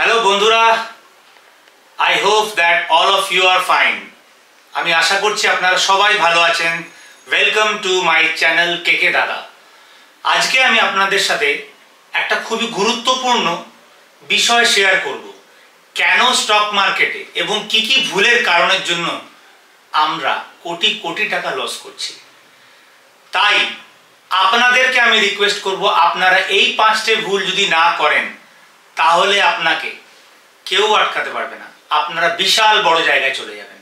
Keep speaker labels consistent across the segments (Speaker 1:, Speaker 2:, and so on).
Speaker 1: Hello বন্ধুরা, I hope that all of you are fine. আমি আশা করছি আপনারা সবাই ভালো আছেন। ওয়েলকাম টু মাই চ্যানেল কেকে দাদা। আজকে আমি আপনাদের সাথে একটা খুবই গুরুত্বপূর্ণ বিষয় শেয়ার করব। কেন স্টক মার্কেটে এবং কি কি ভুলের কারণের জন্য আমরা কোটি কোটি টাকা লস করছি। তাই আপনাদেরকে আমি রিকোয়েস্ট করব, আপনারা এই 5টে ভুল যদি না করেন তাহলে আপনাকে কেউ আটকাতে পারবে না, আপনারা বিশাল বড় জায়গায় চলে যাবেন।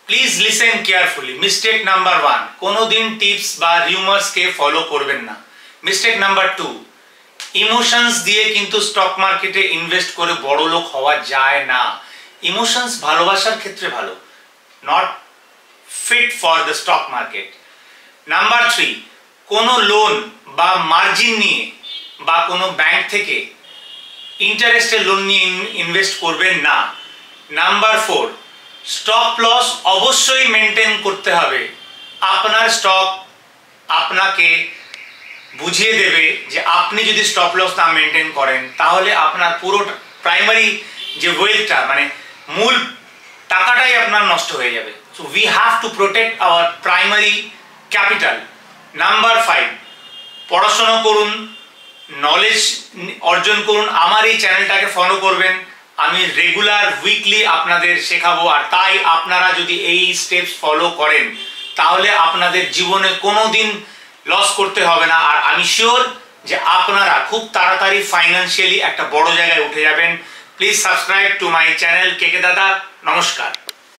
Speaker 1: Please listen carefully. Mistake number 1, কোনোদিন টিপস বা রিউমার্সকে ফলো করবেন না। মিস্টেক নাম্বার 2, ইমোশনস দিয়ে কিন্তু স্টক মার্কেটে ইনভেস্ট করে বড় লোক হওয়া যায় না। ইমোশনস ভালোবাসার ক্ষেত্রে ভালো, not fit for the stock market. Number 3, কোনো লোন বা মার্জিন নিয়ে বা কোনো ব্যাংক থেকে ইন্টারেস্টের লোন নিয়ে ইনভেস্ট করবেন না। নাম্বার 4, স্টপ লস অবশ্যই মেনটেন করতে হবে। আপনার স্টক আপনাকে বুঝিয়ে দেবে যে আপনি যদি স্টপ লস না মেনটেন করেন তাহলে আপনার পুরো প্রাইমারি যে ওয়েলথটা, মানে মূল টাকাটাই আপনার নষ্ট হয়ে যাবে। So we have to protect our primary capital. Number 5, পড়াশোনা করুন, নলেজ অর্জন করুন। আমার এই চ্যানেলটাকে ফলো করবেন, আমি রেগুলার উইকলি আপনাদের শেখাবো। আর তাই আপনারা যদি এই স্টেপস ফলো করেন তাহলে আপনাদের জীবনে কোনো দিন লস করতে হবে না। আর আমি শিওর যে আপনারা খুব তাড়াতাড়ি ফাইন্যান্সিয়ালি একটা বড় জায়গায় উঠে যাবেন। Please subscribe to my channel কেকে দাদা। নমস্কার।